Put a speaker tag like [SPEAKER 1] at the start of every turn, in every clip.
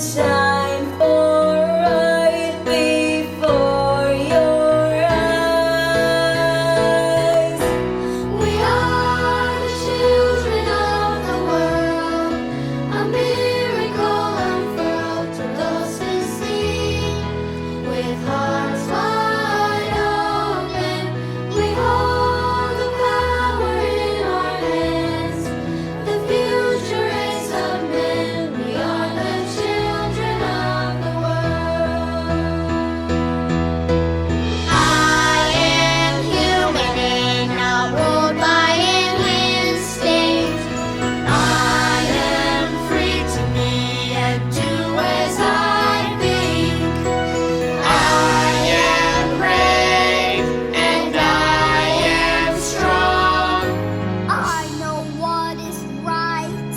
[SPEAKER 1] shine for right before your eyes. We are the children of the world, a miracle unfurled to those who see. With hearts wide open, we hold the power in our hands. The future is of men. We are the children of the world. I am human and not ruled by instinct. I am free to be and do as I think. I am brave and I am strong. I know what is right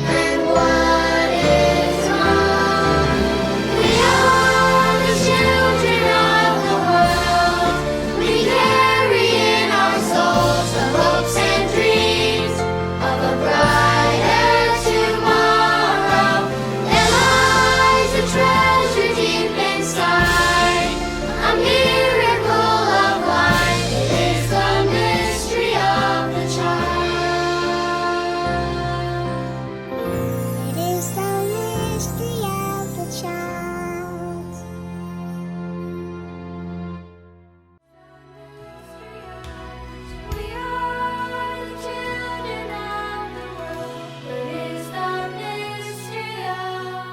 [SPEAKER 1] and what is wrong. We are the children of the world. We carry in our souls the hopes and dreams of a brighter tomorrow. There lies a treasure deep inside, a miracle of life. It is the mystery of the child. It is the mystery of the child. We are the children of the world. It is the mystery of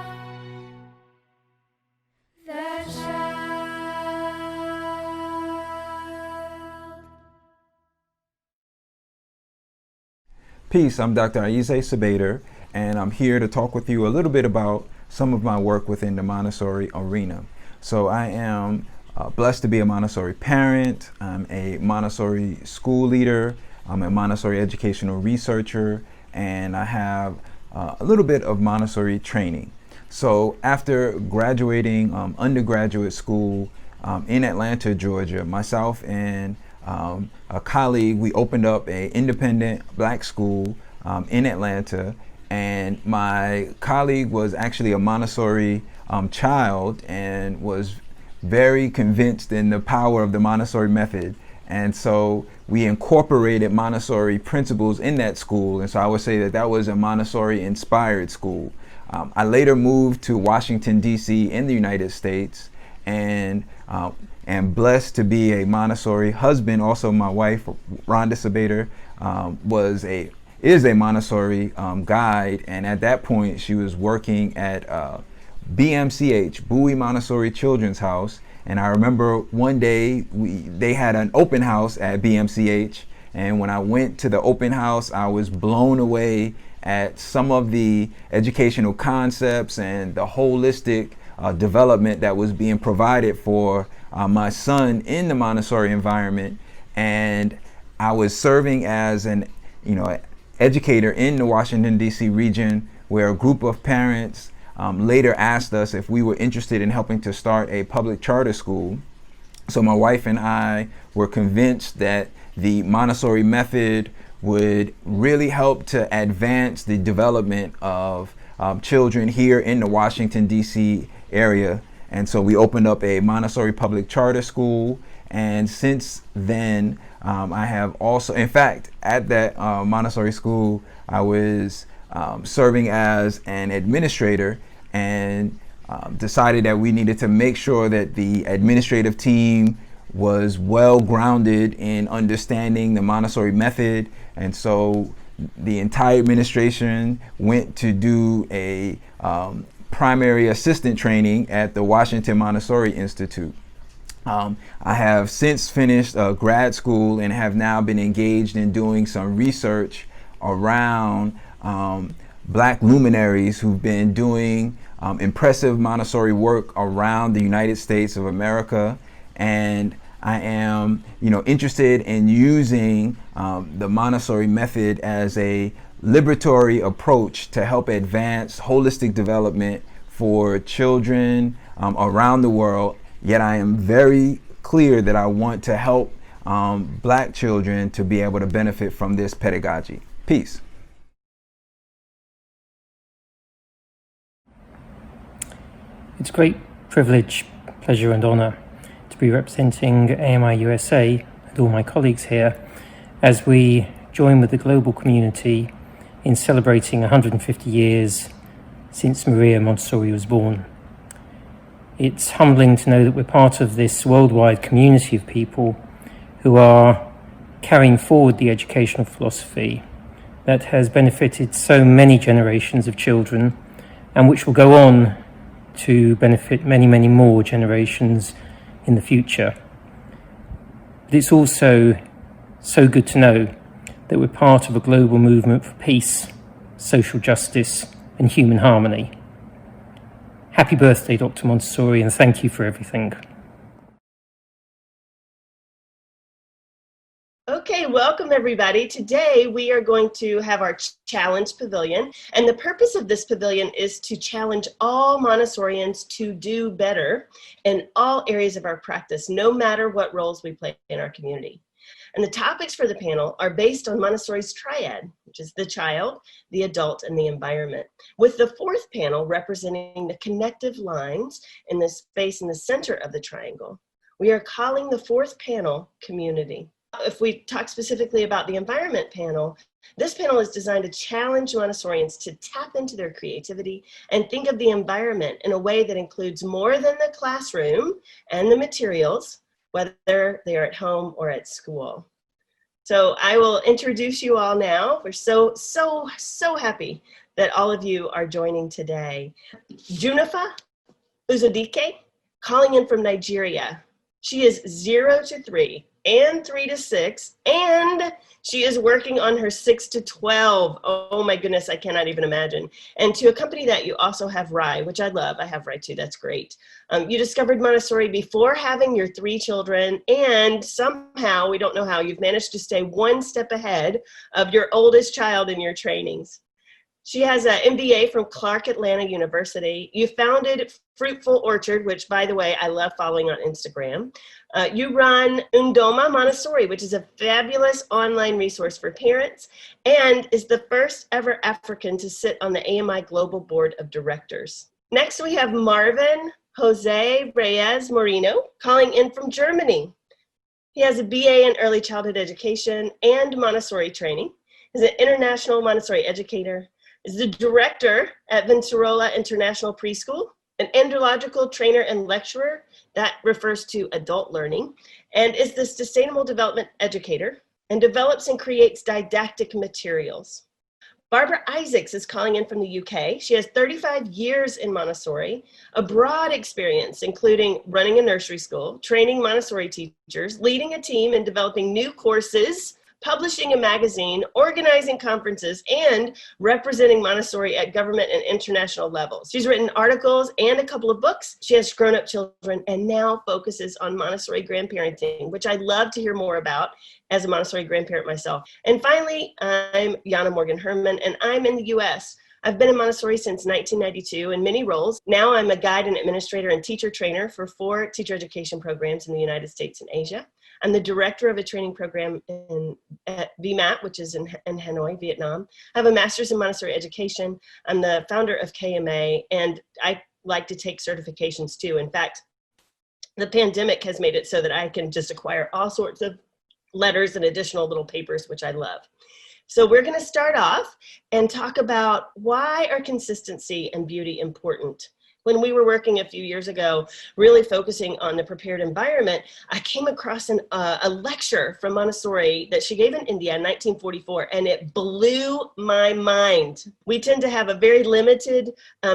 [SPEAKER 1] the child.
[SPEAKER 2] Peace, I'm Dr. Reyes, and I'm here to talk with you a little bit about some of my work within the Montessori arena. So I am blessed to be a Montessori parent, I'm a Montessori school leader, I'm a Montessori educational researcher, and I have a little bit of Montessori training. So after graduating undergraduate school in Atlanta, Georgia, myself and a colleague, we opened up an independent black school in Atlanta, and my colleague was actually a Montessori child and was very convinced in the power of the Montessori method. And so we incorporated Montessori principles in that school, and so I would say that that was a Montessori inspired school. I later moved to Washington, D.C. in the United States, and am blessed to be a Montessori husband. Also, my wife, Rhonda Sabater, is a Montessori guide, and at that point she was working at BMCH, Bowie Montessori Children's House. And I remember one day they had an open house at BMCH, and when I went to the open house, I was blown away at some of the educational concepts and the holistic development that was being provided for my son in the Montessori environment. And I was serving as an educator in the Washington, D.C. region, where a group of parents later asked us if we were interested in helping to start a public charter school. So my wife and I were convinced that the Montessori method would really help to advance the development of children here in the Washington, D.C. area. And so we opened up a Montessori public charter school. And since then, I have also, in fact, at that Montessori school, I was serving as an administrator, and decided that we needed to make sure that the administrative team was well grounded in understanding the Montessori method. And so the entire administration went to do a primary assistant training at the Washington Montessori Institute. I have since finished grad school and have now been engaged in doing some research around Black luminaries who've been doing impressive Montessori work around the United States of America. And I am, interested in using the Montessori method as a liberatory approach to help advance holistic development for children around the world. Yet I am very clear that I want to help Black children to be able to benefit from this pedagogy. Peace.
[SPEAKER 3] It's a great privilege, pleasure and honour to be representing AMI USA and all my colleagues here as we join with the global community in celebrating 150 years since Maria Montessori was born. It's humbling to know that we're part of this worldwide community of people who are carrying forward the educational philosophy that has benefited so many generations of children and which will go on to benefit many, many more generations in the future. But it's also so good to know that we're part of a global movement for peace, social justice, and human harmony. Happy birthday, Dr. Montessori, and thank you for everything.
[SPEAKER 4] Okay, welcome everybody. Today we are going to have our challenge pavilion, and the purpose of this pavilion is to challenge all Montessorians to do better in all areas of our practice, no matter what roles we play in our community. And the topics for the panel are based on Montessori's triad, which is the child, the adult, and the environment, with the fourth panel representing the connective lines in the space in the center of the triangle. We are calling the fourth panel community. If we talk specifically about the environment panel, this panel is designed to challenge Montessorians to tap into their creativity and think of the environment in a way that includes more than the classroom and the materials, whether they are at home or at school. So I will introduce you all now. We're so happy that all of you are joining today. Junnifa Uzodike, calling in from Nigeria. She is 0 to 3 and 3 to 6, and she is working on her 6 to 12. Oh my goodness, I cannot even imagine. And to accompany that, you also have Rye, which I love. I have Rye too, that's great. You discovered Montessori before having your 3 children, and somehow, we don't know how, you've managed to stay one step ahead of your oldest child in your trainings. She has an MBA from Clark Atlanta University. You founded Fruitful Orchard, which, by the way, I love following on Instagram. You run Undoma Montessori, which is a fabulous online resource for parents, and is the first ever African to sit on the AMI Global Board of Directors. Next, we have Marvin Jose Reyes Moreno, calling in from Germany. He has a BA in Early Childhood Education and Montessori training. He's an international Montessori educator, is the director at Venturola International Preschool, an andrological trainer and lecturer that refers to adult learning, and is the sustainable development educator and develops and creates didactic materials. Barbara Isaacs is calling in from the UK. She has 35 years in Montessori, a broad experience including running a nursery school, training Montessori teachers, leading a team and developing new courses, publishing a magazine, organizing conferences, and representing Montessori at government and international levels. She's written articles and a couple of books. She has grown-up children and now focuses on Montessori grandparenting, which I'd love to hear more about as a Montessori grandparent myself. And finally, I'm Jana Herman, and I'm in the US. I've been in Montessori since 1992 in many roles. Now I'm a guide and administrator and teacher trainer for 4 teacher education programs in the United States and Asia. I'm the director of a training program at VMAT, which is in Hanoi, Vietnam. I have a master's in Montessori education. I'm the founder of KMA, and I like to take certifications too. In fact, the pandemic has made it so that I can just acquire all sorts of letters and additional little papers, which I love. So we're going to start off and talk about why are consistency and beauty important. When we were working a few years ago, really focusing on the prepared environment, I came across a lecture from Montessori that she gave in India in 1944, and it blew my mind. We tend to have a very limited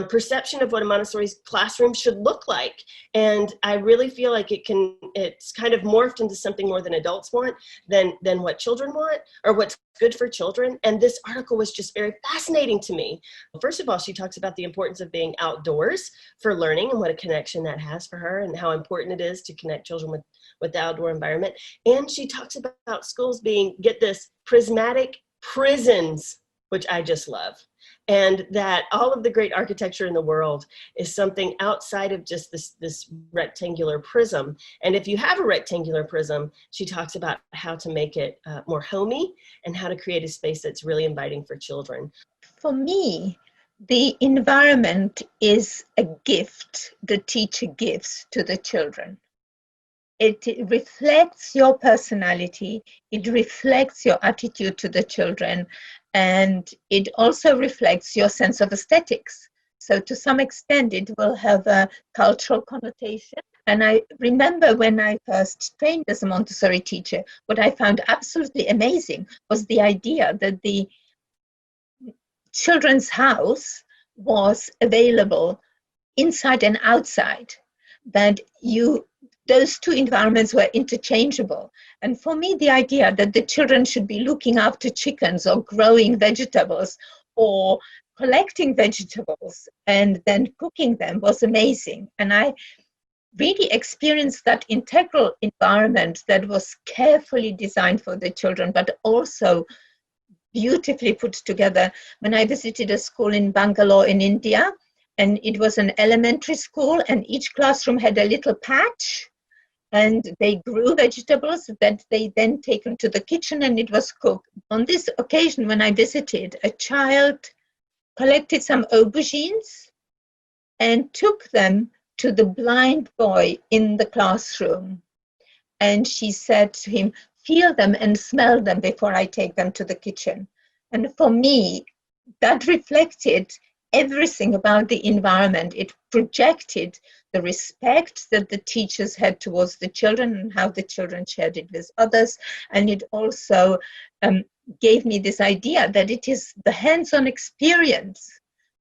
[SPEAKER 4] perception of what a Montessori classroom should look like. And I really feel like it's kind of morphed into something more than adults want than what children want, or what's good for children. And this article was just very fascinating to me. First of all, she talks about the importance of being outdoors for learning and what a connection that has for her and how important it is to connect children with the outdoor environment. And she talks about schools being, get this, prismatic prisons, which I just love. And that all of the great architecture in the world is something outside of just this rectangular prism. And if you have a rectangular prism, she talks about how to make it more homey and how to create a space that's really inviting for children.
[SPEAKER 5] For me, The environment is a gift the teacher gives to the children. It reflects your personality, it reflects your attitude to the children, and it also reflects your sense of aesthetics. So to some extent, it will have a cultural connotation. And I remember when I first trained as a Montessori teacher, what I found absolutely amazing was the idea that the children's house was available inside and outside, that those two environments were interchangeable. And for me, the idea that the children should be looking after chickens or growing vegetables or collecting vegetables and then cooking them was amazing. And I really experienced that integral environment that was carefully designed for the children, but also beautifully put together when I visited a school in Bangalore in India. And it was an elementary school, and each classroom had a little patch, and they grew vegetables that they then taken to the kitchen and it was cooked. On this occasion, when I visited, a child collected some aubergines and took them to the blind boy in the classroom. And she said to him, "Feel them and smell them before I take them to the kitchen." And for me, that reflected everything about the environment. It projected the respect that the teachers had towards the children and how the children shared it with others. And it also gave me this idea that it is the hands-on experience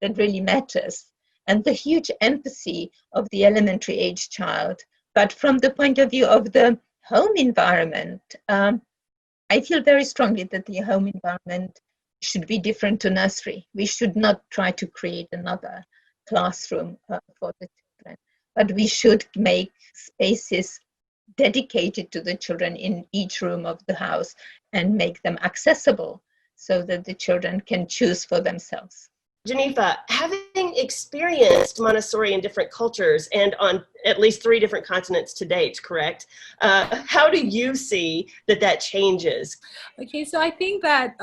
[SPEAKER 5] that really matters and the huge empathy of the elementary age child. But from the point of view of the home environment, I feel very strongly that the home environment should be different to nursery. We should not try to create another classroom for the children, but we should make spaces dedicated to the children in each room of the house and make them accessible so that the children can choose for themselves.
[SPEAKER 4] Junnifa, having experienced Montessori in different cultures and on at least 3 different continents to date, correct? How do you see that changes?
[SPEAKER 6] Okay, so I think that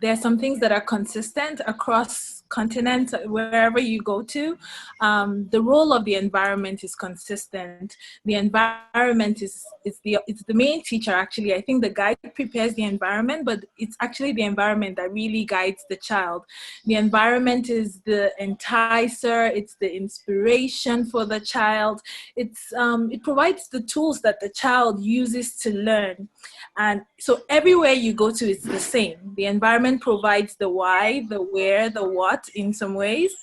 [SPEAKER 6] there are some things that are consistent across continents, wherever you go to. The role of the environment is consistent. The environment is the main teacher, actually. I think the guide prepares the environment, but it's actually the environment that really guides the child. The environment is the enticer, it's the inspiration for the child. It provides the tools that the child uses to learn. And so everywhere you go to, it's the same. The environment provides the why, the where, the what in some ways.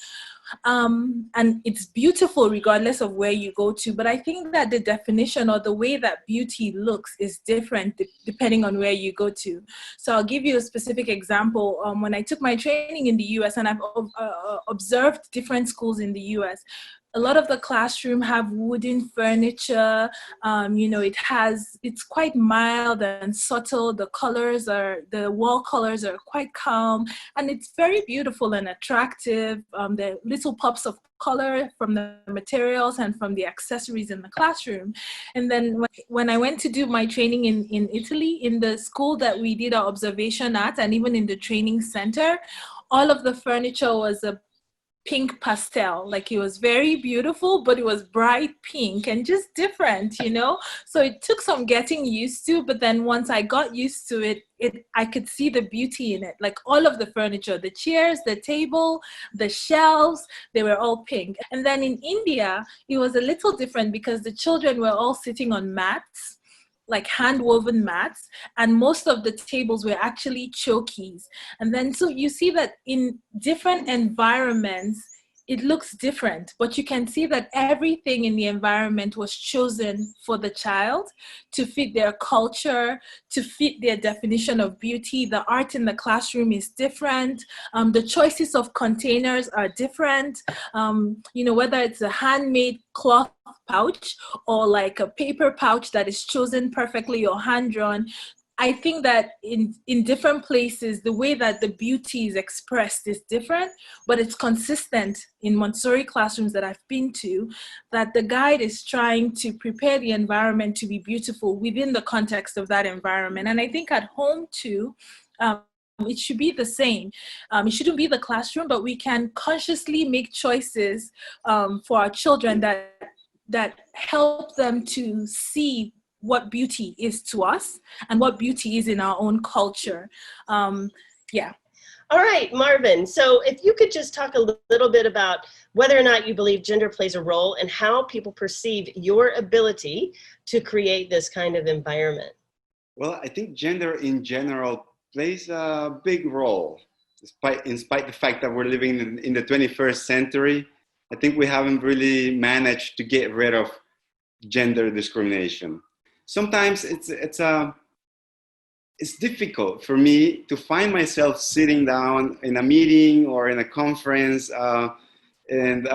[SPEAKER 6] And it's beautiful regardless of where you go to. But I think that the definition or the way that beauty looks is different depending on where you go to. So I'll give you a specific example. When I took my training in the US, and I've observed different schools in the US, a lot of the classroom have wooden furniture. It's quite mild and subtle. The wall colors are quite calm, and it's very beautiful and attractive. The little pops of color from the materials and from the accessories in the classroom. And then when I went to do my training in Italy, in the school that we did our observation at, and even in the training center, all of the furniture was a pink pastel. Like, it was very beautiful, but it was bright pink and just different, so it took some getting used to. But then once I got used to it, I could see the beauty in it. Like, all of the furniture, the chairs, the table, the shelves, they were all pink. And then in India, it was a little different because the children were all sitting on mats, like hand-woven mats, and most of the tables were actually chokis. And then so you see that in different environments, it looks different, but you can see that everything in the environment was chosen for the child to fit their culture, to fit their definition of beauty. The art in the classroom is different. The choices of containers are different. Whether it's a handmade cloth pouch or like a paper pouch that is chosen perfectly or hand-drawn. I think that in different places, the way that the beauty is expressed is different, but it's consistent in Montessori classrooms that I've been to, that the guide is trying to prepare the environment to be beautiful within the context of that environment. And I think at home too, it should be the same. It shouldn't be the classroom, but we can consciously make choices for our children that help them to see what beauty is to us and what beauty is in our own culture. Yeah.
[SPEAKER 4] All right, Marvin. So if you could just talk a little bit about whether or not you believe gender plays a role and how people perceive your ability to create this kind of environment.
[SPEAKER 7] Well, I think gender in general plays a big role, in spite the fact that we're living in the 21st century. I think we haven't really managed to get rid of gender discrimination. Sometimes it's difficult for me to find myself sitting down in a meeting or in a conference and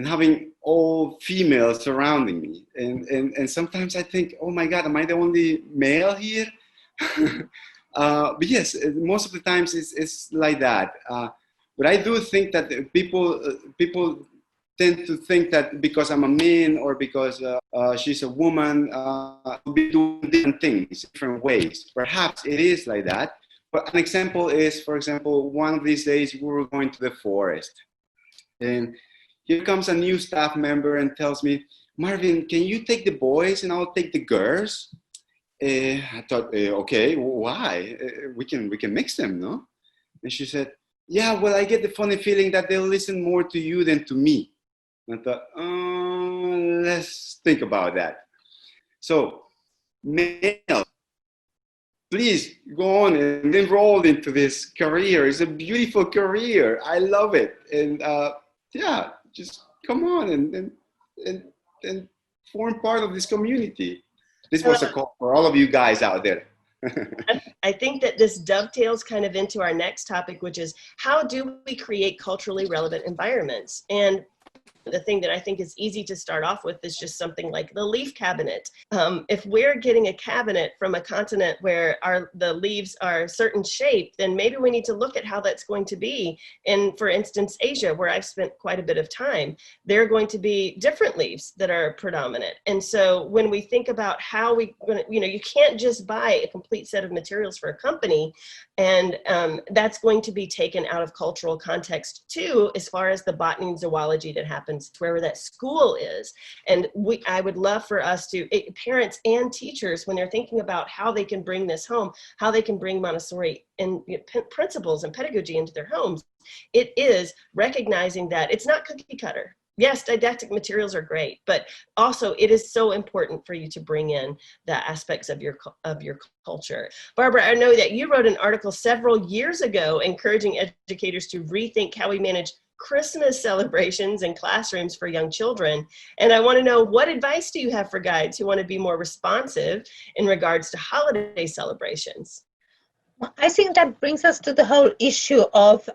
[SPEAKER 7] having all females surrounding me. And sometimes I think, oh my God, am I the only male here? But yes, most of the times it's like that. But I do think that people tend to think that because I'm a man or because she's a woman, we'll be doing different things, different ways. Perhaps it is like that. But an example is, for example, one of these days we were going to the forest. And here comes a new staff member and tells me, Marvin, can you take the boys and I'll take the girls? I thought, okay, why? We can mix them, no? And she said, yeah, well, I get the funny feeling that they'll listen more to you than to me. And I thought, let's think about that. So, male, please go on and enroll into this career. It's a beautiful career. I love it. And yeah, just come on and form part of this community. This was a call for all of you guys out there.
[SPEAKER 4] I think that this dovetails kind of into our next topic, which is how do we create culturally relevant environments? And the thing that I think is easy to start off with is just something like the leaf cabinet. If we're getting a cabinet from a continent where the leaves are a certain shape, then maybe we need to look at how that's going to be. In, for instance, Asia, where I've spent quite a bit of time, there are going to be different leaves that are predominant. And so when we think about how you can't just buy a complete set of materials for a company, and that's going to be taken out of cultural context too, as far as the botany and zoology that happens wherever that school is. And I would love for us to, parents and teachers, when they're thinking about how they can bring this home, how they can bring Montessori and principles and pedagogy into their homes, it is recognizing that it's not cookie cutter. Yes, didactic materials are great, but also it is so important for you to bring in the aspects of your culture. Barbara, I know that you wrote an article several years ago encouraging educators to rethink how we manage Christmas celebrations in classrooms for young children. And I want to know, what advice do you have for guides who want to be more responsive in regards to holiday celebrations?
[SPEAKER 5] Well, I think that brings us to the whole issue of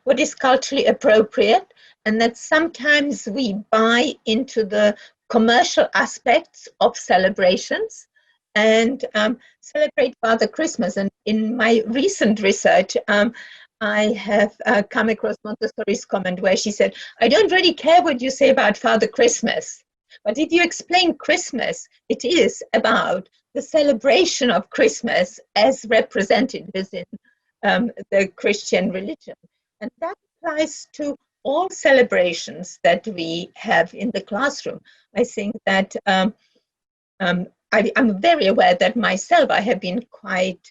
[SPEAKER 5] what is culturally appropriate, and that sometimes we buy into the commercial aspects of celebrations and celebrate Father Christmas. And in my recent research, I have come across Montessori's comment where she said, I don't really care what you say about Father Christmas, but if you explain Christmas, it is about the celebration of Christmas as represented within the Christian religion. And that applies to all celebrations that we have in the classroom. I think that I'm very aware that myself, I have been quite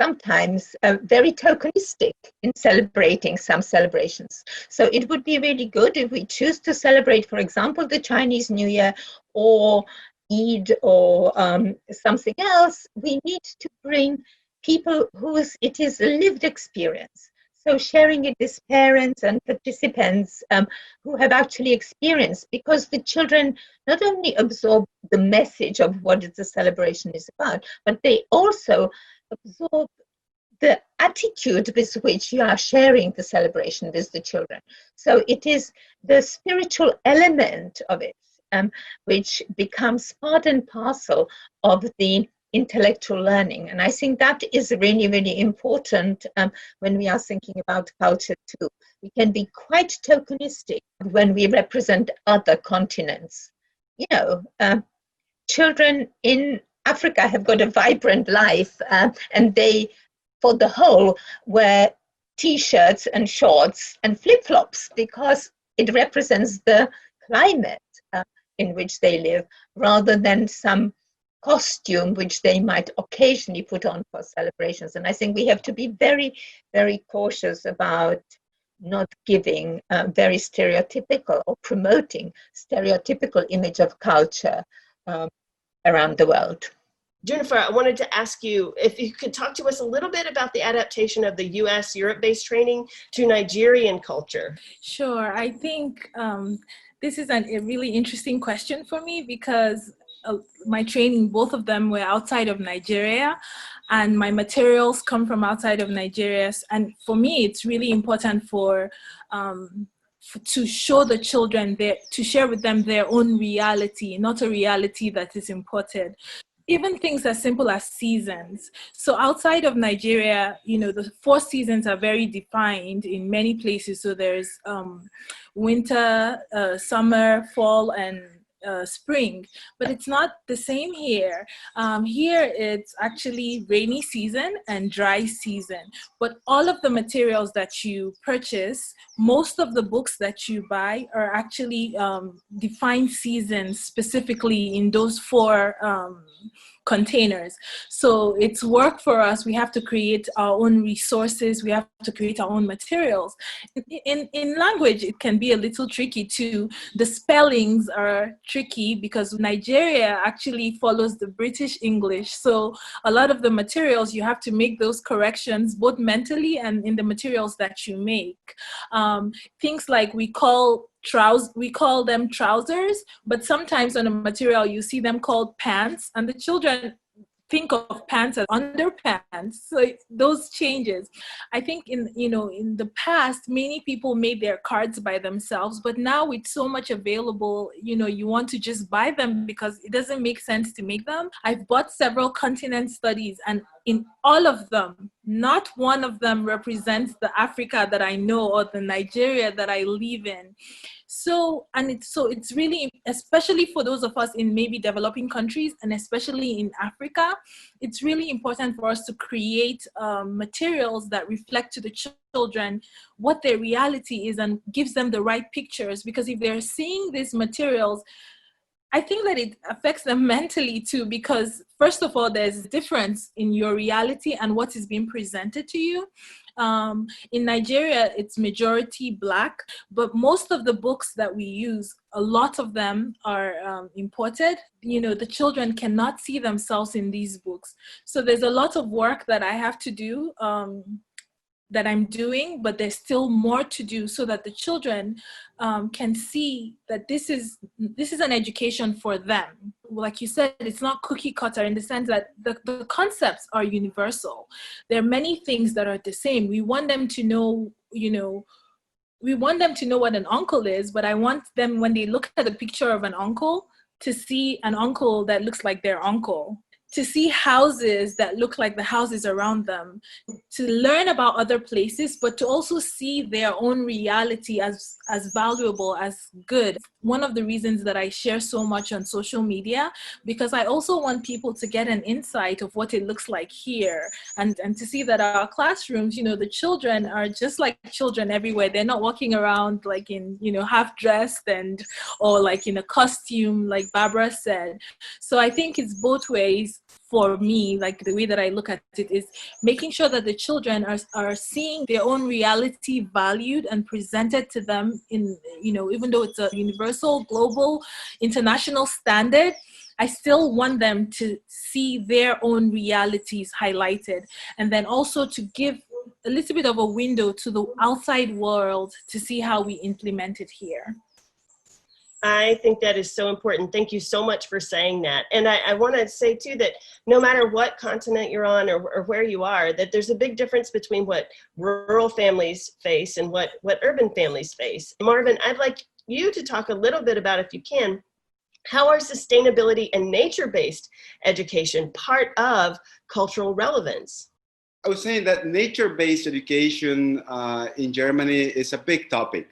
[SPEAKER 5] sometimes very tokenistic in celebrating some celebrations. So it would be really good if we choose to celebrate, for example, the Chinese New Year or Eid or something else, we need to bring people it is a lived experience. So sharing it with parents and participants who have actually experienced, because the children not only absorb the message of what the celebration is about, but they also absorb the attitude with which you are sharing the celebration with the children. So it is the spiritual element of it which becomes part and parcel of the intellectual learning. And I think that is really, really important when we are thinking about culture too. We can be quite tokenistic when we represent other continents. You know, children in Africa have got a vibrant life, and they, for the whole, wear T-shirts and shorts and flip-flops because it represents the climate in which they live, rather than some costume which they might occasionally put on for celebrations. And I think we have to be very, very cautious about not giving very stereotypical or promoting stereotypical image of culture around the world.
[SPEAKER 4] Junnifa, I wanted to ask you if you could talk to us a little bit about the adaptation of the US Europe-based training to Nigerian culture.
[SPEAKER 6] Sure. I think this is a really interesting question for me because my training, both of them were outside of Nigeria, and my materials come from outside of Nigeria. And for me, it's really important to show the children, to share with them their own reality, not a reality that is imported. Even things as simple as seasons. So outside of Nigeria, the 4 seasons are very defined in many places. So there's winter, summer, fall, and spring, but it's not the same here. Here it's actually rainy season and dry season, but all of the materials that you purchase, most of the books that you buy are actually defined seasons specifically in those 4 containers. So it's work for us. We have to create our own resources. We have to create our own materials. In language, it can be a little tricky too. The spellings are tricky because Nigeria actually follows the British English. So a lot of the materials, you have to make those corrections both mentally and in the materials that you make. Things like we call them trousers, but sometimes on a material you see them called pants, and the children think of pants as underpants. So those changes. I think in the past, many people made their cards by themselves, but now with so much available, you want to just buy them because it doesn't make sense to make them. I've bought several continent studies, and in all of them, not one of them represents the Africa that I know or the Nigeria that I live in. So it's really, especially for those of us in maybe developing countries and especially in Africa, it's really important for us to create materials that reflect to the children what their reality is and gives them the right pictures. Because if they're seeing these materials, I think that it affects them mentally too, because first of all, there's a difference in your reality and what is being presented to you. In Nigeria, it's majority Black, but most of the books that we use, a lot of them are imported. The children cannot see themselves in these books. So there's a lot of work that I have to do, that I'm doing, but there's still more to do so that the children can see that this is an education for them. Like you said, it's not cookie cutter in the sense that the concepts are universal. There are many things that are the same. We want them to know, we want them to know what an uncle is, but I want them, when they look at a picture of an uncle, to see an uncle that looks like their uncle, to see houses that look like the houses around them, to learn about other places, but to also see their own reality as valuable, as good. One of the reasons that I share so much on social media, because I also want people to get an insight of what it looks like here, and to see that our classrooms, the children are just like children everywhere. They're not walking around like in, half dressed or like in a costume, like Barbara said. So I think it's both ways. For me, like the way that I look at it is making sure that the children are seeing their own reality valued and presented to them in, even though it's a universal, global, international standard, I still want them to see their own realities highlighted, and then also to give a little bit of a window to the outside world to see how we implement it here.
[SPEAKER 4] I think that is so important. Thank you so much for saying that. And I want to say too that no matter what continent you're on or where you are, that there's a big difference between what rural families face and what urban families face. Marvin, I'd like you to talk a little bit about, if you can, how are sustainability and nature-based education part of cultural relevance?
[SPEAKER 7] I was saying that nature-based education in Germany is a big topic.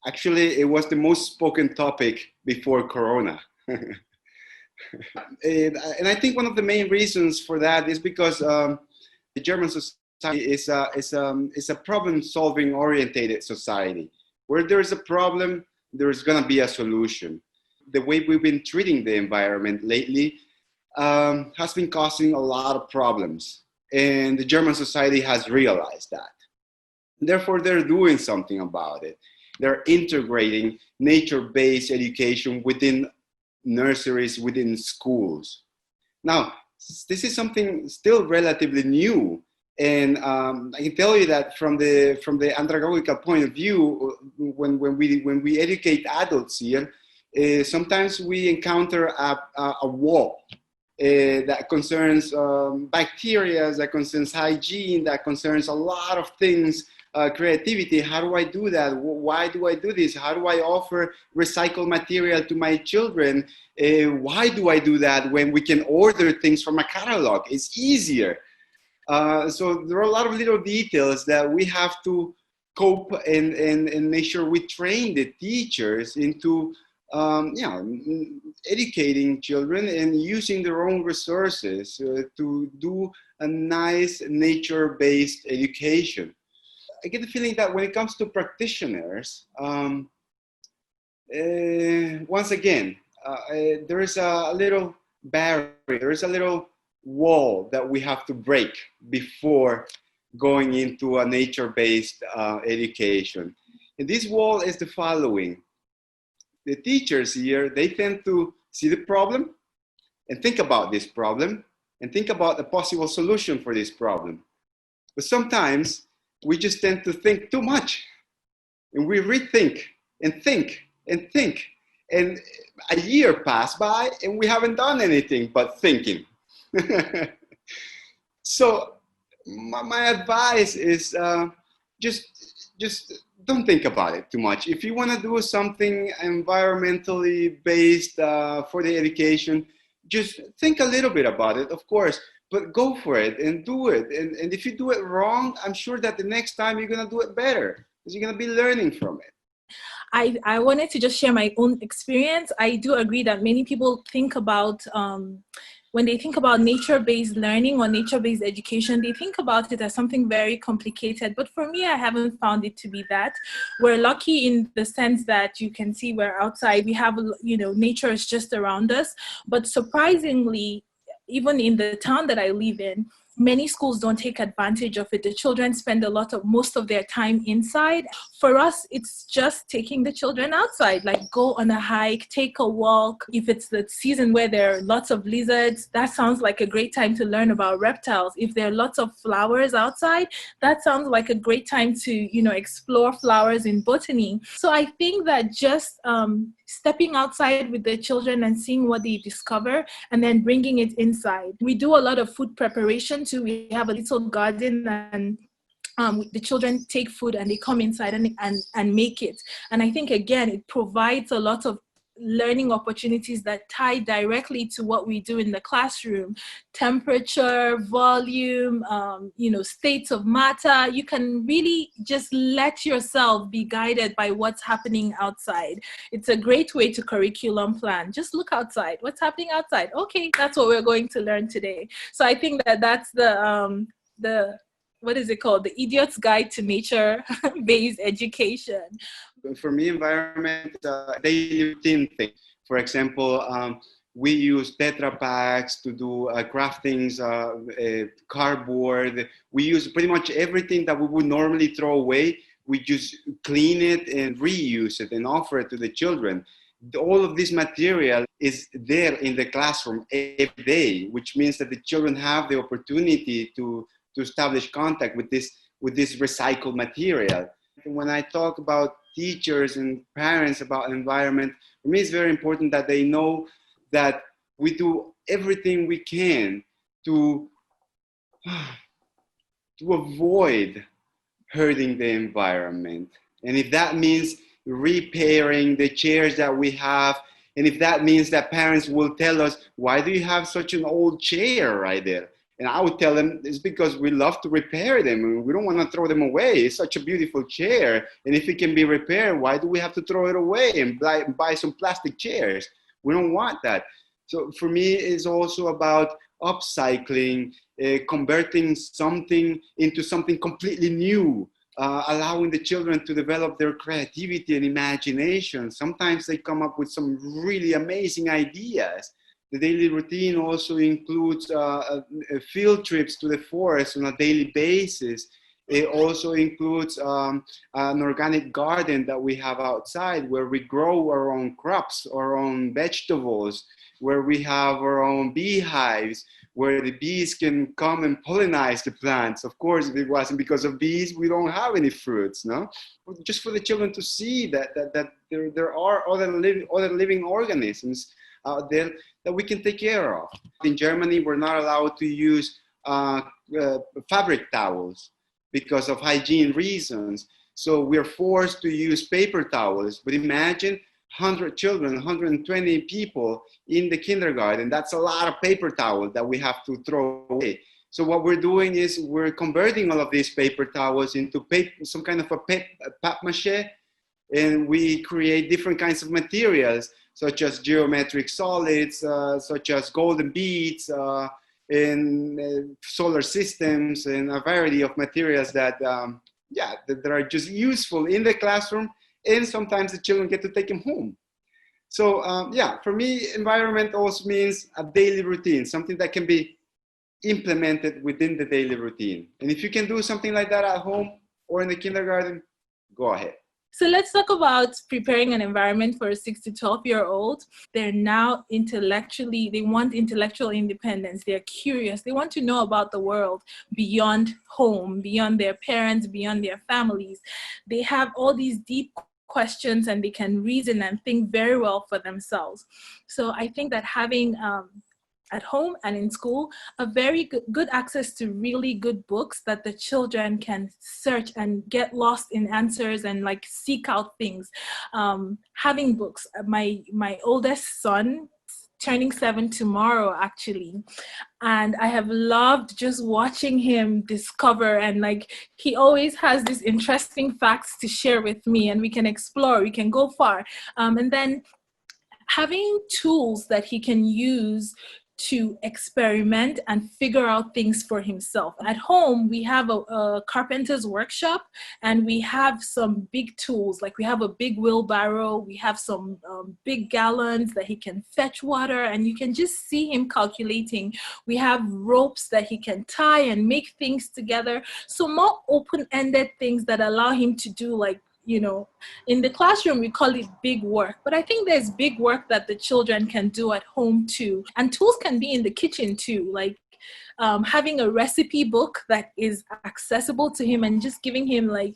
[SPEAKER 7] Actually, it was the most spoken topic before Corona. And I think one of the main reasons for that is because the German society is a problem-solving orientated society. Where there's a problem, there's going to be a solution. The way we've been treating the environment lately has been causing a lot of problems. And the German society has realized that. Therefore, they're doing something about it. They're integrating nature-based education within nurseries, within schools. Now, this is something still relatively new. And I can tell you that from the andragogical point of view, when we educate adults here, sometimes we encounter a wall that concerns bacteria, that concerns hygiene, that concerns a lot of things, creativity. How do I do that? Why do I do this? How do I offer recycled material to my children? Why do I do that when we can order things from a catalog? It's easier. So there are a lot of little details that we have to cope and make sure we train the teachers into educating children and using their own resources to do a nice nature-based education. I get the feeling that when it comes to practitioners, once again, there is a little barrier, there is a little wall that we have to break before going into a nature-based education. And this wall is the following. The teachers here, they tend to see the problem and think about this problem and think about the possible solution for this problem. But sometimes we just tend to think too much and we rethink and think and think. And a year passed by and we haven't done anything but thinking. So my advice is just don't think about it too much. If you want to do something environmentally based for the education, just think a little bit about it, of course, but go for it and do it. And if you do it wrong, I'm sure that the next time you're going to do it better because you're going to be learning from it.
[SPEAKER 6] I wanted to just share my own experience. I do agree that many people think about when they think about nature-based learning or nature-based education, they think about it as something very complicated. But for me, I haven't found it to be that. We're lucky in the sense that you can see we're outside. We have, nature is just around us. But surprisingly, even in the town that I live in, many schools don't take advantage of it. The children spend most of their time inside. For us, it's just taking the children outside, like go on a hike, take a walk. If it's the season where there are lots of lizards, that sounds like a great time to learn about reptiles. If there are lots of flowers outside, that sounds like a great time to, explore flowers in botany. So I think that just stepping outside with the children and seeing what they discover and then bringing it inside. We do a lot of food preparation too. We have a little garden and the children take food and they come inside and make it. And I think, again, it provides a lot of learning opportunities that tie directly to what we do in the classroom. Temperature, volume, states of matter. You can really just let yourself be guided by what's happening outside. It's a great way to curriculum plan. Just look outside. What's happening outside? Okay, that's what we're going to learn today. So I think that that's the what is it called? The Idiot's Guide to Nature-Based Education.
[SPEAKER 7] For me, environment is a daily routine thing. For example, we use Tetra Packs to do craftings, cardboard. We use pretty much everything that we would normally throw away. We just clean it and reuse it and offer it to the children. All of this material is there in the classroom every day, which means that the children have the opportunity to establish contact with this recycled material. When I talk about teachers and parents about environment, for me it's very important that they know that we do everything we can to avoid hurting the environment. And if that means repairing the chairs that we have, and if that means that parents will tell us, why do you have such an old chair right there? And I would tell them, it's because we love to repair them and we don't want to throw them away. It's such a beautiful chair. And if it can be repaired, why do we have to throw it away and buy some plastic chairs? We don't want that. So for me, it's also about upcycling, converting something into something completely new, allowing the children to develop their creativity and imagination. Sometimes they come up with some really amazing ideas. The daily routine also includes field trips to the forest on a daily basis. It also includes an organic garden that we have outside where we grow our own crops, our own vegetables, where we have our own beehives, where the bees can come and pollinize the plants. Of course, if it wasn't because of bees, we don't have any fruits, no? Just for the children to see that there are other living organisms out there that we can take care of. In Germany, we're not allowed to use fabric towels because of hygiene reasons. So we're forced to use paper towels. But imagine 100 children, 120 people in the kindergarten. That's a lot of paper towels that we have to throw away. So what we're doing is we're converting all of these paper towels into some kind of a papier-mâché, and we create different kinds of materials, such as geometric solids, such as golden beads, and solar systems, and a variety of materials that are just useful in the classroom, and sometimes the children get to take them home. So for me, environment also means a daily routine, something that can be implemented within the daily routine. And if you can do something like that at home or in the kindergarten, go ahead.
[SPEAKER 6] So let's talk about preparing an environment for a 6 to 12-year-old. They're now they want intellectual independence. They're curious. They want to know about the world beyond home, beyond their parents, beyond their families. They have all these deep questions and they can reason and think very well for themselves. So I think that having at home and in school, a very good access to really good books that the children can search and get lost in answers and like seek out things. Having books. My oldest son, turning 7 tomorrow actually, and I have loved just watching him discover, and like he always has these interesting facts to share with me, and we can explore, we can go far, and then having tools that he can use to experiment and figure out things for himself. At home, we have a carpenter's workshop, and we have some big tools, like we have a big wheelbarrow, we have some big gallons that he can fetch water, and you can just see him calculating. We have ropes that he can tie and make things together. So more open-ended things that allow him to do, like, you know, in the classroom, we call it big work, but I think there's big work that the children can do at home too. And tools can be in the kitchen too, like having a recipe book that is accessible to him and just giving him like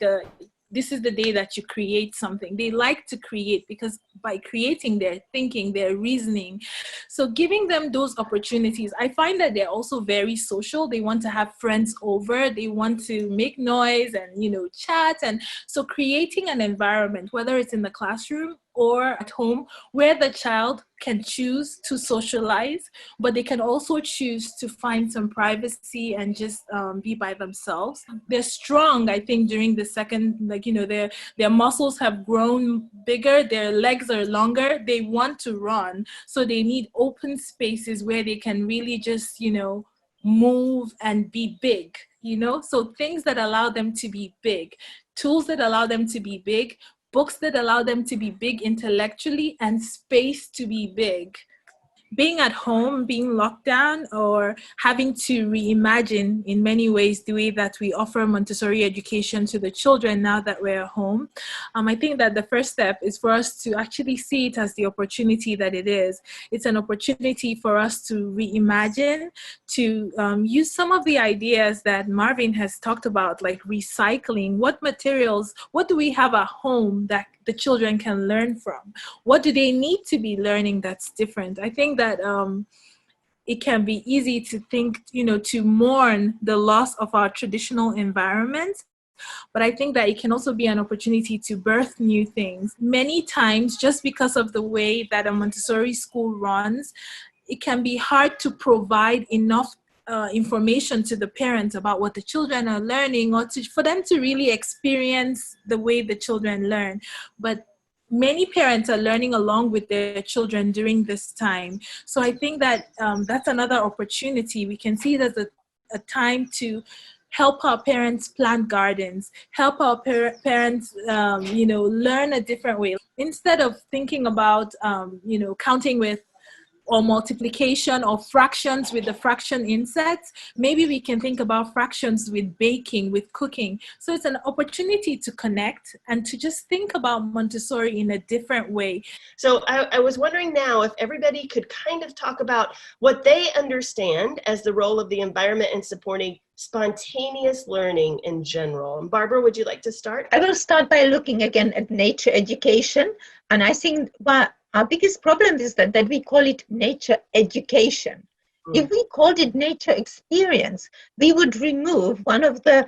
[SPEAKER 6] this is the day that you create something. They like to create because by creating, they're thinking, they're reasoning. So giving them those opportunities, I find that they're also very social. They want to have friends over. They want to make noise and, you know, chat. And so creating an environment, whether it's in the classroom or at home, where the child can choose to socialize, but they can also choose to find some privacy and just be by themselves. They're strong, I think, during the second, like, you know, their muscles have grown bigger, their legs are longer, they want to run. So they need open spaces where they can really just, you know, move and be big, you know? So things that allow them to be big, tools that allow them to be big, books that allow them to be big intellectually, and space to be big. Being at home, being locked down, or having to reimagine in many ways the way that we offer Montessori education to the children now that we're home. I think that the first step is for us to actually see it as the opportunity that it is. It's an opportunity for us to reimagine, to use some of the ideas that Marvin has talked about, like recycling. What materials, what do we have at home that the children can learn from? What do they need to be learning that's different? I think that it can be easy to think, you know, to mourn the loss of our traditional environments. But I think that it can also be an opportunity to birth new things. Many times, just because of the way that a Montessori school runs, it can be hard to provide enough information to the parents about what the children are learning, or for them to really experience the way the children learn. But many parents are learning along with their children during this time. So I think that that's another opportunity. We can see it as a time to help our parents plant gardens, help our parents, learn a different way. Instead of thinking about, counting with or multiplication or fractions with the fraction insets, maybe we can think about fractions with baking, with cooking. So it's an opportunity to connect and to just think about Montessori in a different way.
[SPEAKER 4] So I was wondering now if everybody could kind of talk about what they understand as the role of the environment in supporting spontaneous learning in general. And Barbara, would you like to start?
[SPEAKER 5] I will start by looking again at nature education. And I think our biggest problem is that we call it nature education. If we called it nature experience, we would remove one of the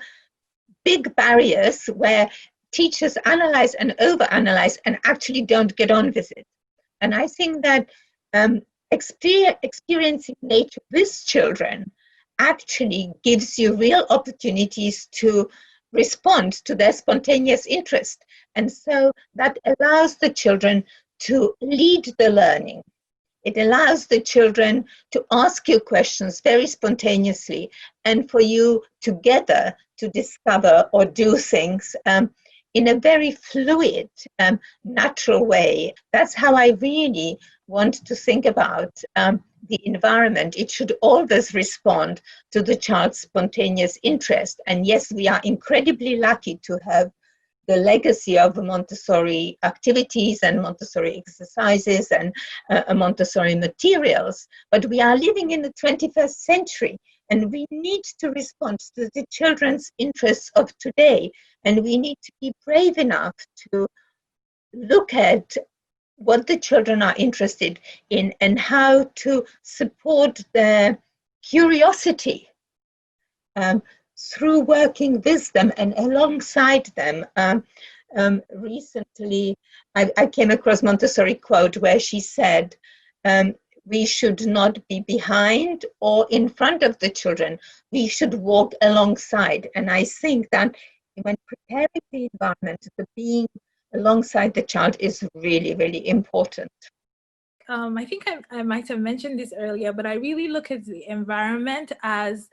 [SPEAKER 5] big barriers where teachers analyze and overanalyze and actually don't get on with it. And I think that experiencing nature with children actually gives you real opportunities to respond to their spontaneous interest. And so that allows the children to lead the learning. It allows the children to ask you questions very spontaneously and for you together to discover or do things in a very fluid, natural way. That's how I really want to think about the environment. It should always respond to the child's spontaneous interest. And yes, we are incredibly lucky to have the legacy of Montessori activities and Montessori exercises and Montessori materials. But we are living in the 21st century, and we need to respond to the children's interests of today. And we need to be brave enough to look at what the children are interested in and how to support their curiosity through working with them and alongside them. Recently, I came across Montessori quote where she said, we should not be behind or in front of the children. We should walk alongside. And I think that when preparing the environment, the being alongside the child is really, really important.
[SPEAKER 6] I think I might have mentioned this earlier, but I really look at the environment as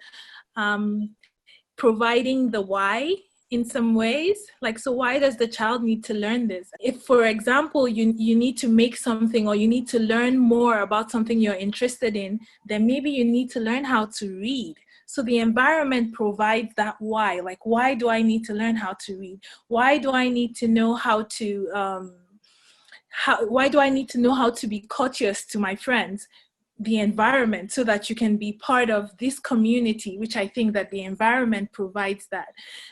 [SPEAKER 6] providing the why in some ways. Like, so why does the child need to learn this? If, for example, you need to make something or you need to learn more about something you're interested in, then maybe you need to learn how to read. So the environment provides that why. Like, why do I need to learn how to read? Why do I need to know how to, why do I need to know how to be courteous to my friends? The environment, so that you can be part of this community, which I think that the environment provides that.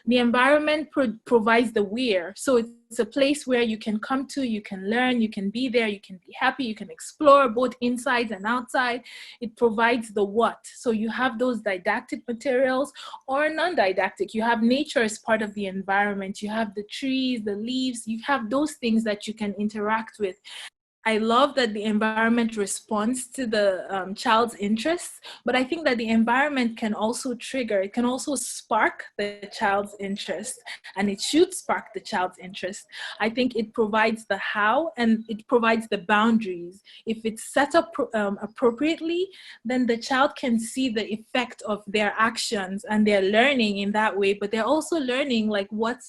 [SPEAKER 6] The environment provides the where. So it's a place where you can come to, you can learn, you can be there, you can be happy, you can explore both inside and outside. It provides the what. So you have those didactic materials or non-didactic. You have nature as part of the environment. You have the trees, the leaves, you have those things that you can interact with. I love that the environment responds to the child's interests, but I think that the environment can also trigger, it can also spark the child's interest, and it should spark the child's interest. I think it provides the how and it provides the boundaries. If it's set up appropriately, then the child can see the effect of their actions and they're learning in that way, but they're also learning like what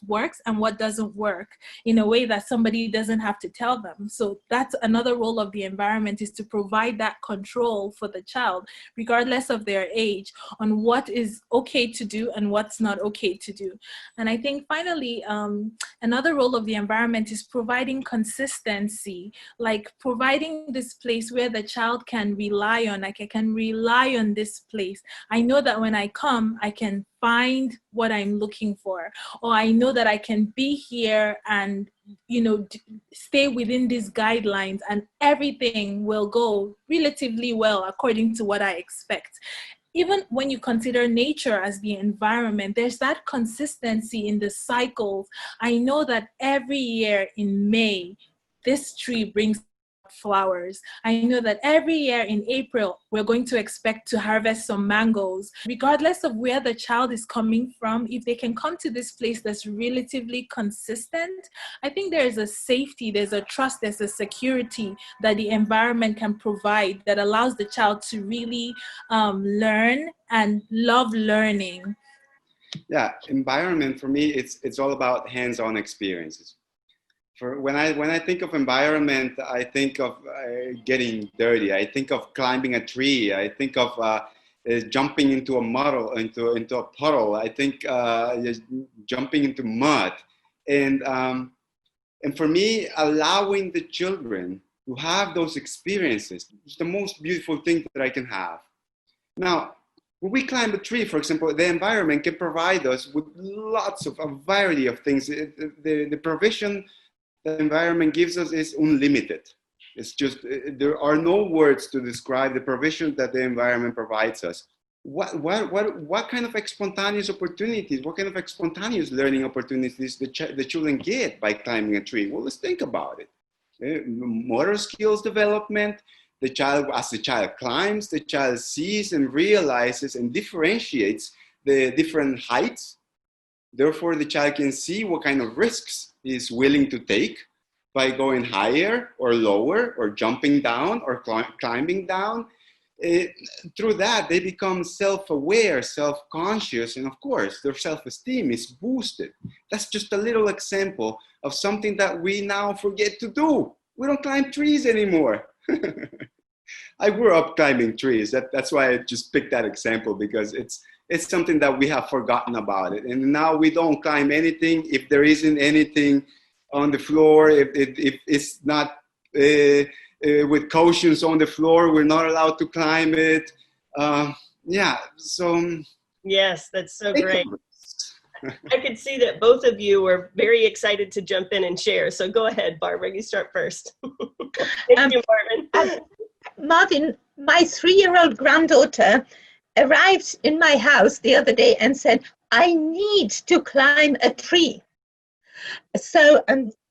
[SPEAKER 6] works and what doesn't work in a way that somebody doesn't have to tell them. So that's another role of the environment, is to provide that control for the child, regardless of their age, on what is okay to do and what's not okay to do. And I think finally, another role of the environment is providing consistency, like providing this place where the child can rely on, like I can rely on this place. I know that when I come, I can find what I'm looking for, or I know that I can be here and, you know, stay within these guidelines and everything will go relatively well according to what I expect. Even when you consider nature as the environment, there's that consistency in the cycles. I know that every year in May, this tree brings flowers. I know that every year in April, we're going to expect to harvest some mangoes. Regardless of where the child is coming from, if they can come to this place that's relatively consistent, I think there is a safety, there's a trust, there's a security that the environment can provide that allows the child to really learn and love learning.
[SPEAKER 7] Yeah, environment for me, it's all about hands-on experiences. For when I think of environment, I think of getting dirty. I think of climbing a tree. I think of jumping into into a puddle. I think just jumping into mud, and for me, allowing the children to have those experiences is the most beautiful thing that I can have. Now, when we climb a tree, for example, the environment can provide us with lots of a variety of things. The provision the environment gives us is unlimited. It's just, there are no words to describe the provision that the environment provides us. What kind of spontaneous opportunities, what kind of spontaneous learning opportunities the children get by climbing a tree? Well, let's think about it. Motor skills development. As the child climbs, the child sees and realizes and differentiates the different heights. Therefore, the child can see what kind of risks he's willing to take by going higher or lower or jumping down or climbing down. Through that, they become self-aware, self-conscious, and of course, their self-esteem is boosted. That's just a little example of something that we now forget to do. We don't climb trees anymore. I grew up climbing trees. That's why I just picked that example, because it's something that we have forgotten about it. And now we don't climb anything if there isn't anything on the floor. If it's not with cushions on the floor, we're not allowed to climb it. Yeah, so.
[SPEAKER 4] Yes, that's so great. I could see that both of you were very excited to jump in and share. So go ahead, Barbara, you start first. Thank you, Marvin.
[SPEAKER 5] Marvin, my 3-year-old granddaughter arrived in my house the other day and said, I need to climb a tree. So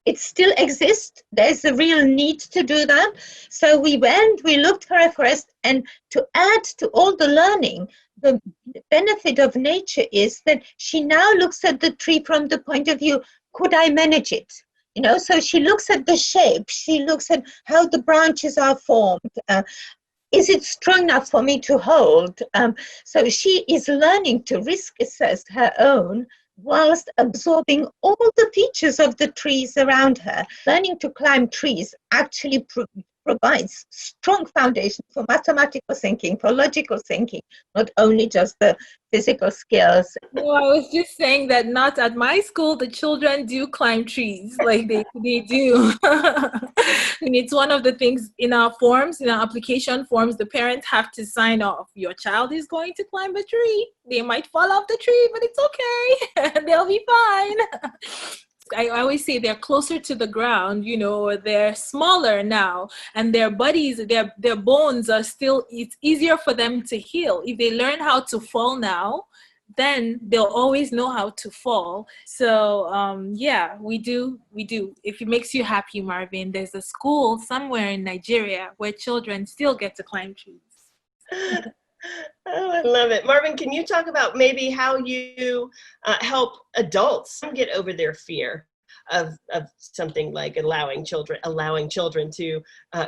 [SPEAKER 5] it still exists. There's a real need to do that. So we looked for a forest, and to add to all the learning, the benefit of nature is that she now looks at the tree from the point of view, could I manage it? You know, so she looks at the shape, she looks at how the branches are formed. Is it strong enough for me to hold? So she is learning to risk assess her own whilst absorbing all the features of the trees around her. Learning to climb trees actually provides strong foundation for mathematical thinking, for logical thinking, not only just the physical skills.
[SPEAKER 6] No, I was just saying that not at my school, the children do climb trees, like they do. And it's one of the things in our forms, in our application forms, the parents have to sign off. Your child is going to climb a tree. They might fall off the tree, but it's okay. They'll be fine. I always say they're closer to the ground, you know, or they're smaller now, and their bodies, their bones are still, it's easier for them to heal. If they learn how to fall now, then they'll always know how to fall. So yeah, we do. If it makes you happy, Marvin, there's a school somewhere in Nigeria where children still get to climb trees.
[SPEAKER 4] Oh, I love it. Marvin, can you talk about maybe how you help adults get over their fear of something like allowing children to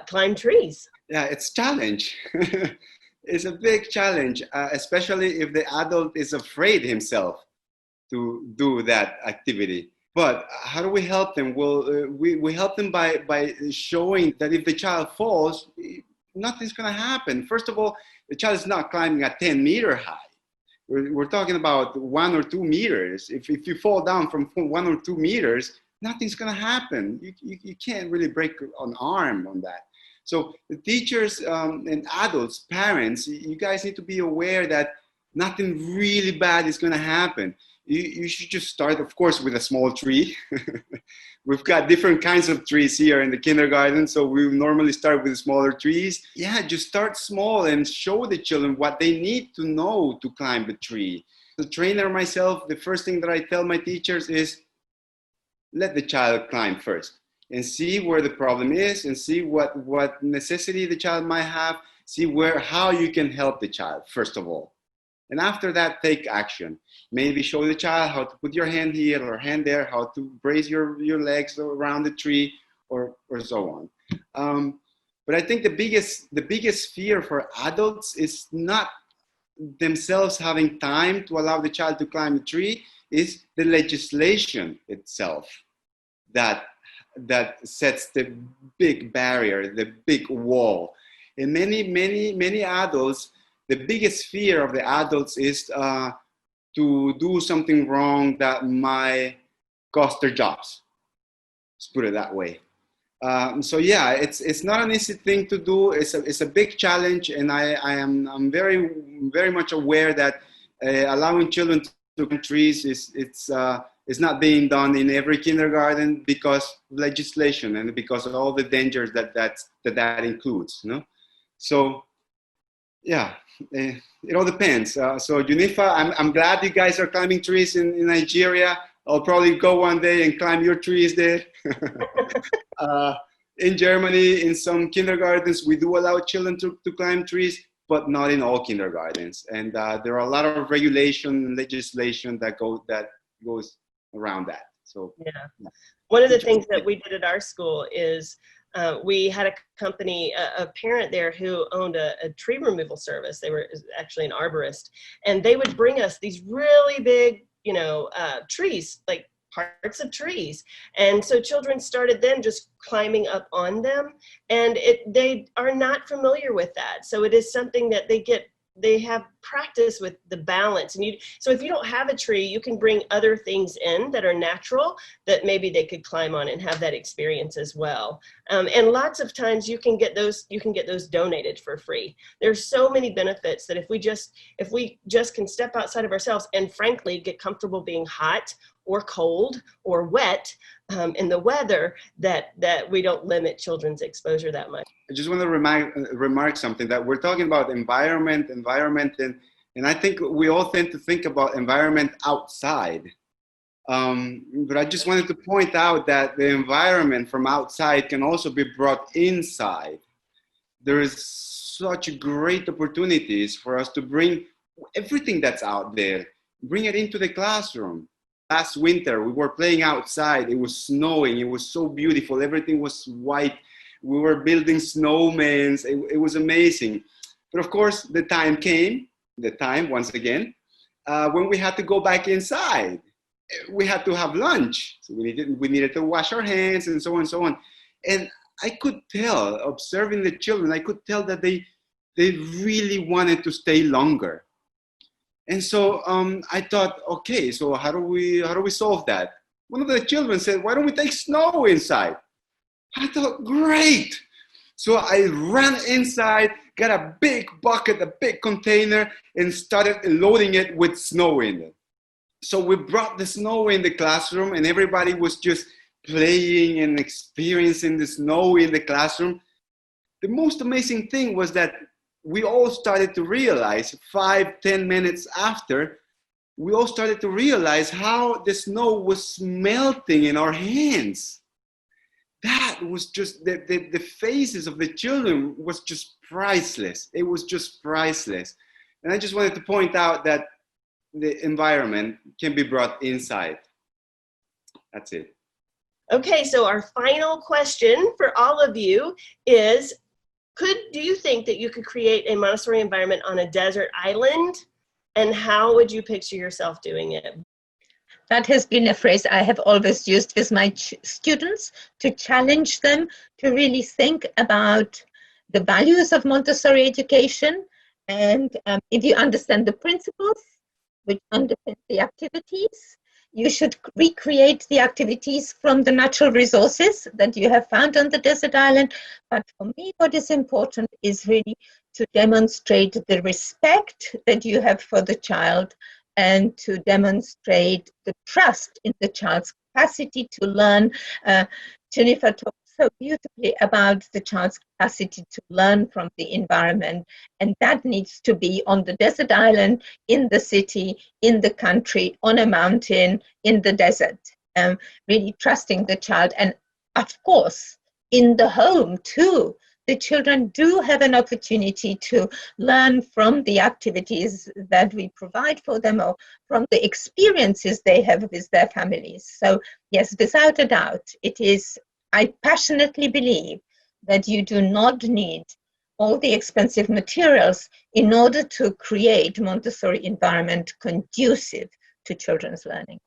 [SPEAKER 4] climb trees?
[SPEAKER 7] Yeah, it's a challenge. It's a big challenge, especially if the adult is afraid himself to do that activity. But how do we help them? Well, we help them by showing that if the child falls, nothing's going to happen. First of all, the child is not climbing a 10-meter high. We're talking about 1 or 2 meters. If you fall down from 1 or 2 meters, nothing's going to happen. You can't really break an arm on that. So the teachers and adults, parents, you guys need to be aware that nothing really bad is going to happen. You should just start, of course, with a small tree. We've got different kinds of trees here in the kindergarten, so we normally start with smaller trees. Yeah, just start small and show the children what they need to know to climb the tree. As a trainer myself, the first thing that I tell my teachers is, let the child climb first. and see where the problem is, and see what necessity the child might have, see how you can help the child, first of all. And after that, take action. Maybe show the child how to put your hand here or hand there, how to brace your legs around the tree, or so on. But I think the biggest fear for adults is not themselves having time to allow the child to climb the tree, is the legislation itself that sets the big barrier, the big wall. And many adults, the biggest fear of the adults is to do something wrong that might cost their jobs. Let's put it that way. So yeah, it's not an easy thing to do. It's a big challenge, and I'm very much aware that allowing children to climb trees is not being done in every kindergarten because of legislation and because of all the dangers that includes. You know, so yeah, it all depends. So Junnifa, I'm glad you guys are climbing trees in Nigeria. I'll probably go one day and climb your trees there. In Germany, in some kindergartens, we do allow children to climb trees, but not in all kindergartens. And there are a lot of regulation and legislation that goes around that. So
[SPEAKER 4] yeah. One of the things that we did at our school is we had a company, a parent there who owned a tree removal service. They were actually an arborist, and they would bring us these really big, trees, like parts of trees. And so children started then just climbing up on them, and they are not familiar with that. So it is something that they have practice with the balance. And so if you don't have a tree, you can bring other things in that are natural that maybe they could climb on and have that experience as well. And lots of times you can get those donated for free. There's so many benefits that if we just can step outside of ourselves and frankly get comfortable being hot or cold or wet in the weather, that we don't limit children's exposure that much.
[SPEAKER 7] I just want to remark something, that we're talking about environment, and I think we all tend to think about environment outside. But I just wanted to point out that the environment from outside can also be brought inside. There is such great opportunities for us to bring everything that's out there, bring it into the classroom. Last winter, we were playing outside. It was snowing. It was so beautiful. Everything was white. We were building snowmen. It was amazing. But of course, the time came, once again, when we had to go back inside. We had to have lunch. So we needed to wash our hands and so on and so on. And I could tell, observing the children, I could tell that they really wanted to stay longer. And so I thought, okay, so how do we solve that? One of the children said, why don't we take snow inside? I thought, great. So I ran inside, got a big bucket, a big container, and started loading it with snow in it. So we brought the snow in the classroom, and everybody was just playing and experiencing the snow in the classroom. The most amazing thing was that we all started to realize 5-10 minutes after, we all started to realize how the snow was melting in our hands. That was just, the faces of the children was just priceless. It was just priceless. And I just wanted to point out that the environment can be brought inside. That's it.
[SPEAKER 4] Okay, so our final question for all of you is, do you think that you could create a Montessori environment on a desert island? And how would you picture yourself doing it?
[SPEAKER 5] That has been a phrase I have always used with my students to challenge them to really think about the values of Montessori education. And if you understand the principles which underpin the activities, you should recreate the activities from the natural resources that you have found on the desert island. But for me, what is important is really to demonstrate the respect that you have for the child and to demonstrate the trust in the child's capacity to learn. Junnifa talked so beautifully about the child's capacity to learn from the environment, and that needs to be on the desert island, in the city, in the country, on a mountain, in the desert. Really trusting the child. And Of course, in the home too, the children do have an opportunity to learn from the activities that we provide for them or from the experiences they have with their families. So yes, without a doubt, it is, I passionately believe that you do not need all the expensive materials in order to create Montessori environment conducive to children's learning.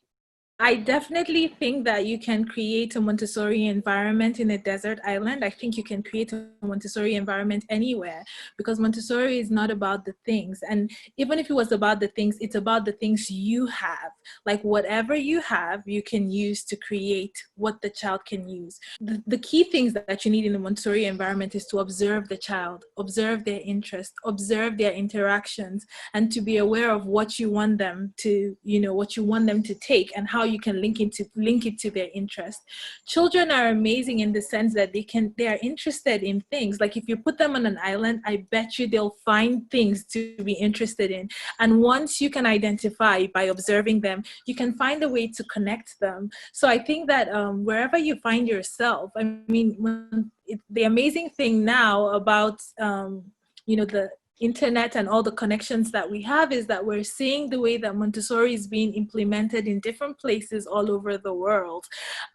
[SPEAKER 6] I definitely think that you can create a Montessori environment in a desert island. I think you can create a Montessori environment anywhere, because Montessori is not about the things. And even if it was about the things, it's about the things you have. Like whatever you have, you can use to create what the child can use. The key things that you need in a Montessori environment is to observe the child, observe their interests, observe their interactions, and to be aware of what you want them to, what you want them to take and how you can link it to their interest. Children are amazing in the sense that they are interested in things. Like if you put them on an island, I bet you they'll find things to be interested in. And once you can identify by observing them, you can find a way to connect them. So I think that wherever you find yourself, I mean, the amazing thing now about the internet and all the connections that we have is that we're seeing the way that Montessori is being implemented in different places all over the world.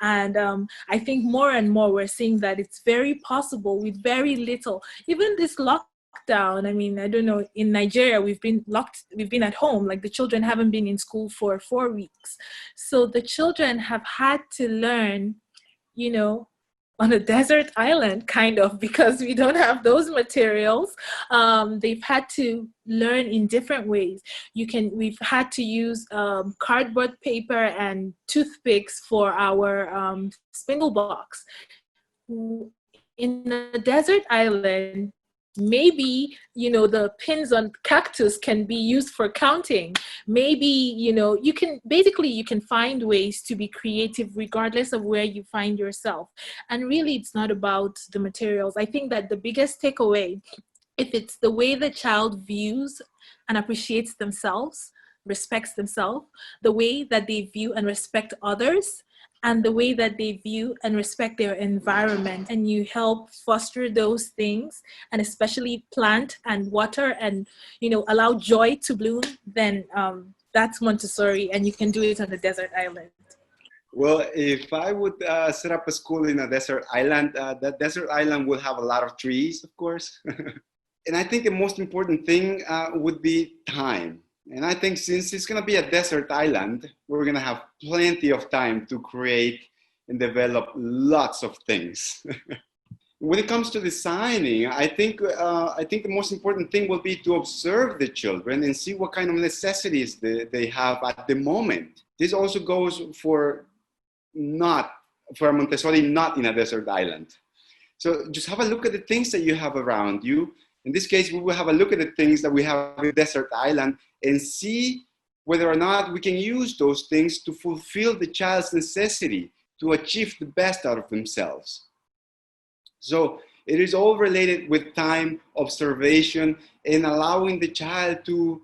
[SPEAKER 6] And I think more and more we're seeing that it's very possible with very little. Even this lockdown, I mean, I don't know, in Nigeria, we've been at home, like the children haven't been in school for 4 weeks. So the children have had to learn, on a desert island, kind of, because we don't have those materials. They've had to learn in different ways. We've had to use cardboard paper and toothpicks for our spindle box. In a desert island, maybe the pins on cactus can be used for counting. Maybe you can find ways to be creative regardless of where you find yourself. And really, it's not about the materials. I think that the biggest takeaway, if it's the way the child views and appreciates themselves, respects themselves, the way that they view and respect others, and the way that they view and respect their environment, and you help foster those things, and especially plant and water and allow joy to bloom, then that's Montessori, and you can do it on a desert island.
[SPEAKER 7] Well, if I would set up a school in a desert island, that desert island will have a lot of trees, of course. And I think the most important thing would be time. And I think since it's going to be a desert island, we're going to have plenty of time to create and develop lots of things. When it comes to designing, I think the most important thing will be to observe the children and see what kind of necessities they have at the moment. This also goes for a Montessori not in a desert island. So just have a look at the things that you have around you. In this case, we will have a look at the things that we have in the desert island and see whether or not we can use those things to fulfill the child's necessity to achieve the best out of themselves. So it is all related with time, observation, and allowing the child to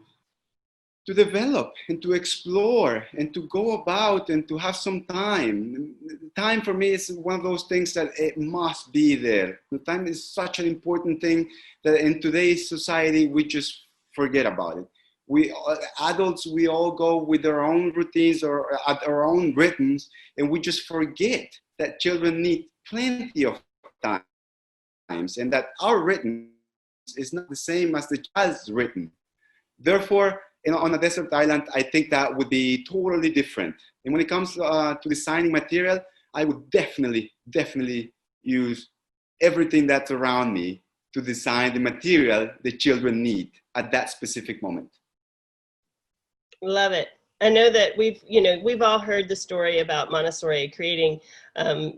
[SPEAKER 7] develop and to explore and to go about and to have some time. Time for me is one of those things that it must be there. The time is such an important thing that in today's society, we just forget about it. We adults, we all go with our own routines or at our own rhythms, and we just forget that children need plenty of times and that our rhythm is not the same as the child's rhythm. Therefore, on a desert island, I think that would be totally different. And when it comes to designing material, I would definitely use everything that's around me to design the material the children need at that specific moment.
[SPEAKER 4] Love it. I know that we've all heard the story about Montessori creating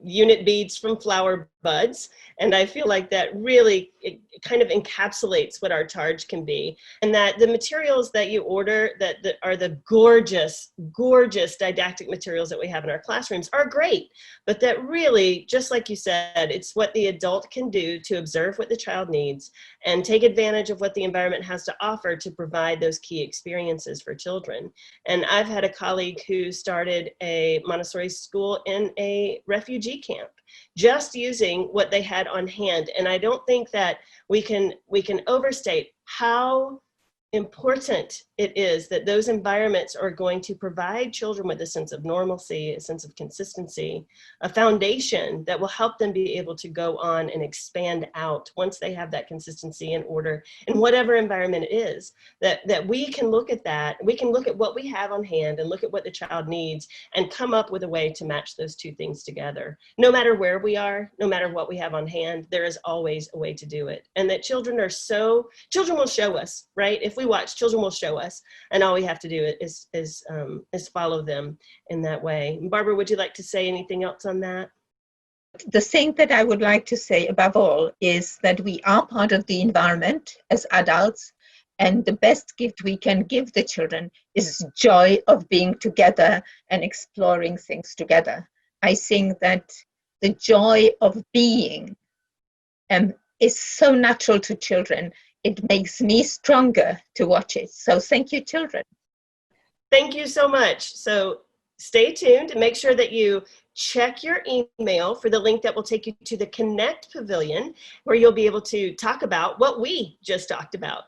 [SPEAKER 4] unit beads from flower buds. And I feel like that really it kind of encapsulates what our charge can be. And that the materials that you order that are the gorgeous, gorgeous didactic materials that we have in our classrooms are great. But that really, just like you said, it's what the adult can do to observe what the child needs and take advantage of what the environment has to offer to provide those key experiences for children. And I've had a colleague who started a Montessori school in a refugee camp. just using what they had on hand. And I don't think that we can overstate how important it is that those environments are going to provide children with a sense of normalcy, a sense of consistency, a foundation that will help them be able to go on and expand out once they have that consistency and order in whatever environment it is. That we can look at that, we can look at what we have on hand and look at what the child needs and come up with a way to match those two things together. No matter where we are, no matter what we have on hand, there is always a way to do it. And that children will show us, right? If we watch, children will show us, and all we have to do is follow them in that way. Barbara, would you like to say anything else on that?
[SPEAKER 5] The thing that I would like to say above all is that we are part of the environment as adults, and the best gift we can give the children is joy of being together and exploring things together. I think that the joy of being is so natural to children. It makes me stronger to watch it. So thank you, children.
[SPEAKER 4] Thank you so much. So stay tuned and make sure that you check your email for the link that will take you to the Connect Pavilion, where you'll be able to talk about what we just talked about.